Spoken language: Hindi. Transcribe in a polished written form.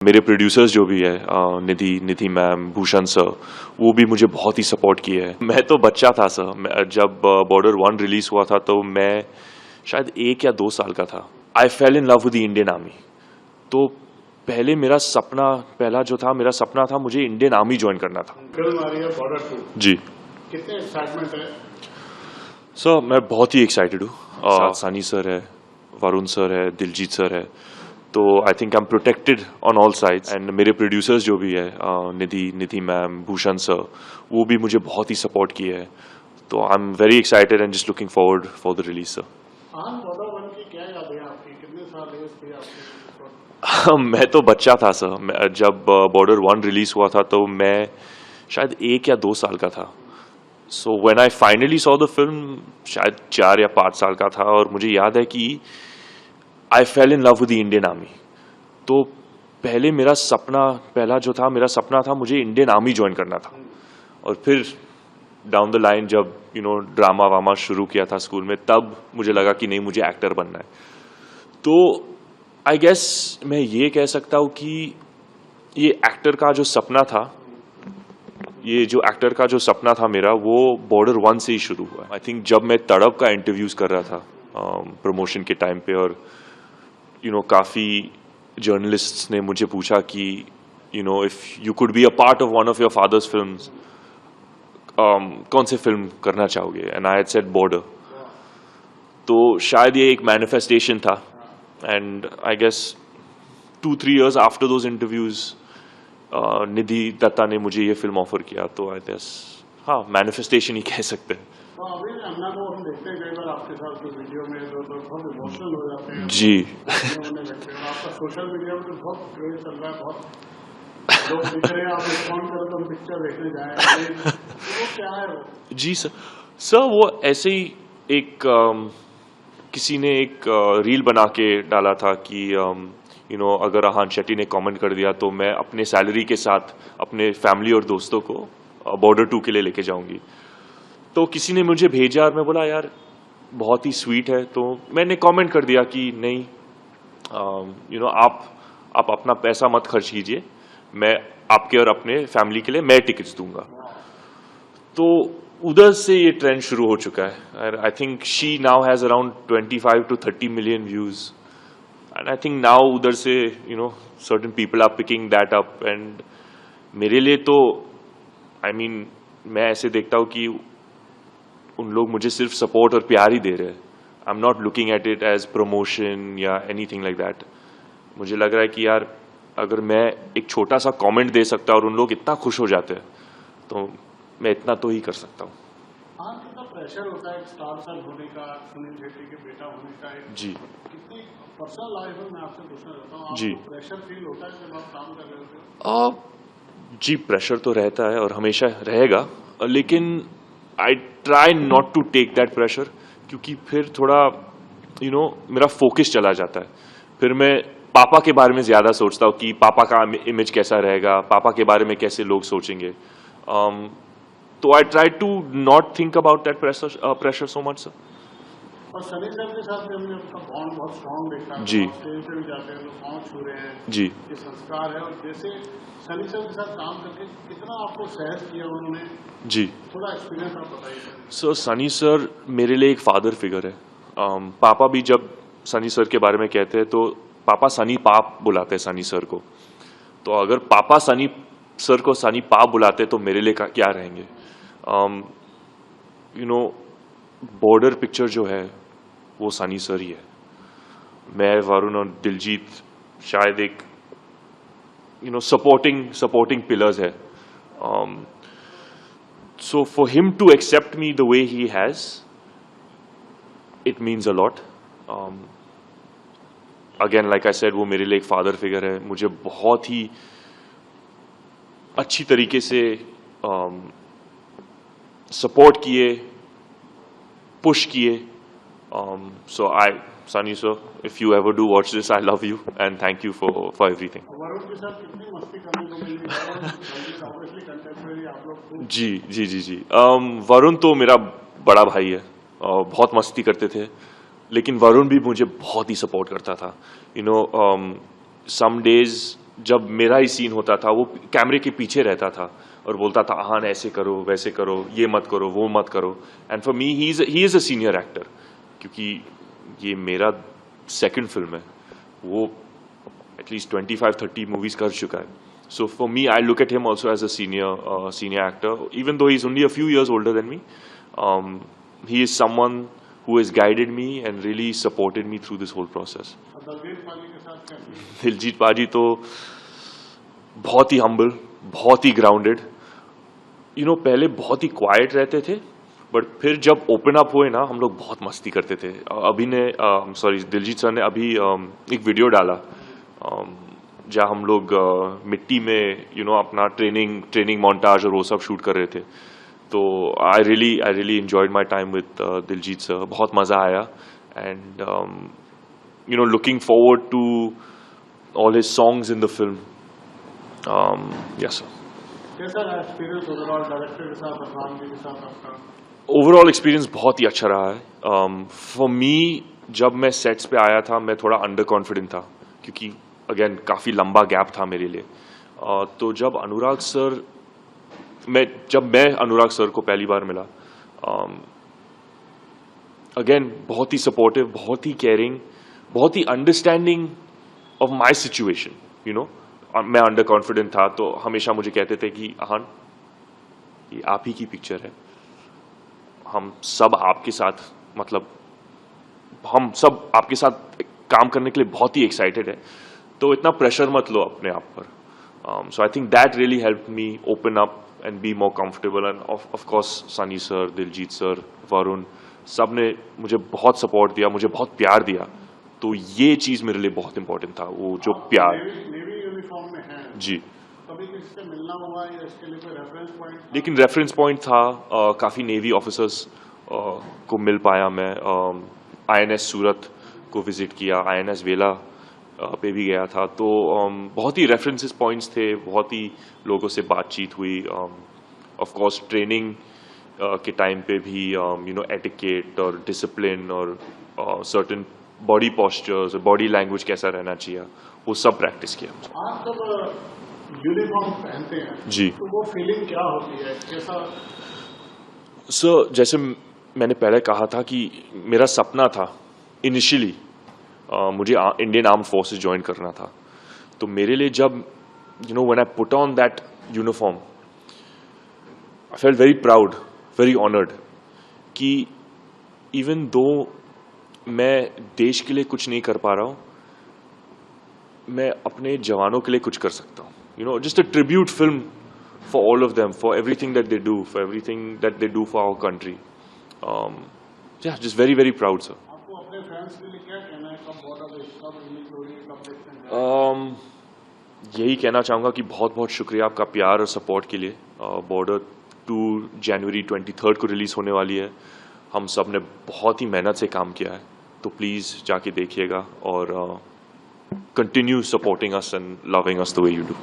मेरे प्रोड्यूसर्स जो भी है निधि मैम, भूषण सर, वो भी मुझे बहुत ही सपोर्ट किए हैं। मैं तो बच्चा था सर, जब बॉर्डर 1 रिलीज हुआ था तो मैं शायद 1 या 2 साल का था। I fell in love with the Indian army. तो पहला जो था मेरा सपना था, मुझे इंडियन आर्मी ज्वाइन करना था। फिल्म आ रही है बॉर्डर 2। जी कितने एक्साइटमेंट है? सर मैं बहुत ही एक्साइटेड हूँ। सनी सर है, वरुण सर है, दिलजीत सर है, तो I think I am protected on all sides. And मेरे प्रोड्यूसर्स जो भी है निधि मैम, भूषण सर, वो भी मुझे बहुत ही सपोर्ट किए हैं। तो I am very excited and just looking forward for the release sir. Border 1 की क्या याद है आपकी? कितने साल एज थे आपके? मैं तो बच्चा था सर, जब बॉर्डर 1 रिलीज हुआ था तो मैं शायद 1 या 2 साल का था। So when I finally saw the film शायद 4 या 5 साल का था, और मुझे याद है कि I fell in love with the Indian army. तो पहला जो था मेरा सपना था, मुझे इंडियन आर्मी ज्वाइन करना था। और फिर डाउन द लाइन जब ड्रामा वामा शुरू किया था स्कूल में, तब मुझे लगा कि नहीं, मुझे एक्टर बनना है। तो आई गेस मैं ये कह सकता हूँ कि ये एक्टर का जो सपना था मेरा, वो बॉर्डर 1 से ही शुरू हुआ। आई थिंक जब मैं तड़प का इंटरव्यूज कर रहा था प्रमोशन के टाइम पे, और काफी जर्नलिस्ट्स ने मुझे पूछा कि if you could be a part of one of your father's films, कौन से फिल्म करना चाहोगे, and I had said Border. तो शायद ये एक मैनिफेस्टेशन था, and I guess 2-3 years after those interviews Nidhi Dutta ने मुझे ये फिल्म ऑफर किया। तो आई गेस हाँ, मैनिफेस्टेशन ही कह सकते हैं। तो अभी अन्ना को हम देखते हैं कई बार आपके साथ तो वीडियो में तो बहुत इमोशनल हो जाते हैं। जी आपका सोशल मीडिया में तो बहुत क्रेज चल रहा है, बहुत लोग दिख रहे हैं, आप रिस्पॉन्ड करो तो हम पिक्चर देखने जाए, वो क्या है वो? जी सर वो ऐसे ही एक किसी ने एक रील बना के डाला था कि अगर आहान शेट्टी ने कमेंट कर दिया तो मैं अपने सैलरी के साथ अपने फैमिली और दोस्तों को बॉर्डर 2 के लिए लेके जाऊंगी। तो किसी ने मुझे भेजा और मैं बोला यार बहुत ही स्वीट है, तो मैंने कमेंट कर दिया कि नहीं, आप अपना पैसा मत खर्च कीजिए, मैं आपके और अपने फैमिली के लिए मैं टिकट्स दूंगा। तो उधर से ये ट्रेंड शुरू हो चुका है। I think she now has around 25 to 30 million views, and I think now उधर से certain people are picking that up. And मेरे लिए तो मैं ऐसे देखता हूँ कि उन लोग मुझे सिर्फ सपोर्ट और प्यार ही दे रहे हैं। I am not looking at it as promotion या एनीथिंग लाइक दैट। मुझे लग रहा है कि यार अगर मैं एक छोटा सा कमेंट दे सकता और उन लोग इतना खुश हो जाते हैं, तो मैं इतना तो ही कर सकता हूँ। हाँ, कितना प्रेशर होता है स्टार सन होने का, सुनील शेट्टी के बेटा होने का। जी कितनी पर्सनल लाइफ में मैं आपसे पूछना चाहता हूँ, जी आपको प्रेशर फील होता है जब आप काम कर रहे होते हो? जी प्रेशर तो रहता है और हमेशा रहेगा, लेकिन I try not to take that pressure, क्योंकि फिर थोड़ा मेरा फोकस चला जाता है। फिर मैं पापा के बारे में ज्यादा सोचता हूँ कि पापा का इमेज कैसा रहेगा, पापा के बारे में कैसे लोग सोचेंगे। तो I try to not think about that pressure so much sir. और सनी सर के साथ भी हमने आपका बॉन्ड बहुत स्ट्रॉन्ग देखा है। जी। स्टेज पे भी जाते हैं, लोग पाँव छू रहे हैं। जी ये संस्कार है। और जैसे सनी सर के साथ काम करके कितना आपको सहज किया उन्होंने, जी थोड़ा एक्सपीरियंस आप बताइए। सर सनी सर मेरे लिए एक फादर फिगर है। पापा भी जब सनी सर के बारे में कहते हैं तो पापा सनी पाप बुलाते हैं सनी सर को। तो अगर पापा सनी सर को सनी पाप बुलाते तो मेरे लिए क्या रहेंगे। बॉर्डर पिक्चर जो है वो सनी सर ही है। मैं, वरुण और दिलजीत शायद एक सपोर्टिंग पिलर्स है। So for him to accept me the way he has, it means a lot. Again like I said, वो मेरे लिए एक फादर फिगर है। मुझे बहुत ही अच्छी तरीके से सपोर्ट किए, पुश किए। So Sunny sir, if you ever do watch this, I love you and thank you for everything. Varun के साथ कितनी मस्ती करने को मिली? obviously contemporary आप लोग खूब। जी वरुण तो मेरा बड़ा भाई है, बहुत मस्ती करते थे, लेकिन वरुण भी मुझे बहुत ही सपोर्ट करता था। सम डेज जब मेरा ही सीन होता था वो कैमरे के पीछे रहता था और बोलता था आहान ऐसे करो वैसे करो, ये मत करो वो मत करो. And for me he is a senior actor, क्योंकि ये मेरा सेकंड फिल्म है. वो एटलीस्ट 25-30 मूवीज कर चुका है. So for me, I look at him also as a senior actor, even though he's only a few years older than me. He is someone who has guided me and really supported me through this whole process. Diljit पाजी के साथ कैसे? दिलजीत पाजी तो बहुत ही humble, बहुत ही grounded. पहले बहुत ही quiet रहते थे, बट फिर जब ओपन अप हुए ना, हम लोग बहुत मस्ती करते थे. दिलजीत सर ने अभी एक वीडियो डाला जहाँ हम लोग मिट्टी में अपना ट्रेनिंग मोन्टाज और वो सब शूट कर रहे थे. तो I really enjoyed my time with Diljit sir. बहुत मज़ा आया. And looking forward to all his songs in the film. Yes sir. कैसा रहा एक्सपीरियंस ओवरऑल डायरेक्टर के साथ, अरमान जी के साथ आपका? ओवरऑल एक्सपीरियंस बहुत ही अच्छा रहा है. फॉर मी जब मैं सेट्स पे आया था मैं थोड़ा अंडर कॉन्फिडेंट था, क्योंकि अगेन काफ़ी लंबा गैप था मेरे लिए. तो जब मैं अनुराग सर को पहली बार मिला, अगेन बहुत ही सपोर्टिव, बहुत ही केयरिंग, बहुत ही अंडरस्टैंडिंग ऑफ माय सिचुएशन. मैं अंडर कॉन्फिडेंट था तो हमेशा मुझे कहते थे कि आहान ये आप ही की पिक्चर है, हम सब आपके साथ काम करने के लिए बहुत ही एक्साइटेड है, तो इतना प्रेशर मत लो अपने आप पर. So I think that really help me open up and be more comfortable. And of course Sunny sir, Diljit sir, Varun, सब ने मुझे बहुत सपोर्ट दिया, मुझे बहुत प्यार दिया. तो ये चीज़ मेरे लिए बहुत इंपॉर्टेंट था, वो जो प्यार. नेवी यूनिफॉर्म में है जी. कभी किसी से मिलना हुआ या इसके लिए कोई रेफरेंस पॉइंट? लेकिन रेफरेंस पॉइंट था, काफ़ी नेवी ऑफिसर्स को मिल पाया मैं. INS सूरत को विजिट किया, INS वेला पे भी गया था. तो बहुत ही रेफरेंसेस पॉइंट्स थे, बहुत ही लोगों से बातचीत हुई. ऑफ कोर्स ट्रेनिंग के टाइम पे भी एटिकेट और डिसिप्लिन और सर्टेन बॉडी पोस्चर्स और बॉडी लैंग्वेज कैसा रहना चाहिए, वो सब प्रैक्टिस किया. आप जब यूनिफॉर्म पहनते हैं जी, तो वो फीलिंग क्या होती है, कैसा? सर जैसे मैंने पहले कहा था कि मेरा सपना था इनिशियली मुझे इंडियन आर्म्ड फोर्सेस ज्वाइन करना था. तो मेरे लिए जब when I put on that uniform, I felt very proud, very honoured कि इवन दो मैं देश के लिए कुछ नहीं कर पा रहा हूँ, मैं अपने जवानों के लिए कुछ कर सकता हूँ. Just a tribute film for all of them, for everything that they do, for everything that they do for our country. Just very very proud sir. आपको अपने फैंस के लिए क्या कहना है, कब बॉर्डर कब रिलीज हो रही है, कब देखते हैं? यही कहना चाहूँगा कि बहुत बहुत शुक्रिया आपका प्यार और सपोर्ट के लिए. बॉर्डर 2 जनवरी 23 को रिलीज़ होने वाली है. हम सब ने बहुत ही मेहनत से काम किया है, तो प्लीज़ जाके देखिएगा और continue supporting us and loving us the way you do.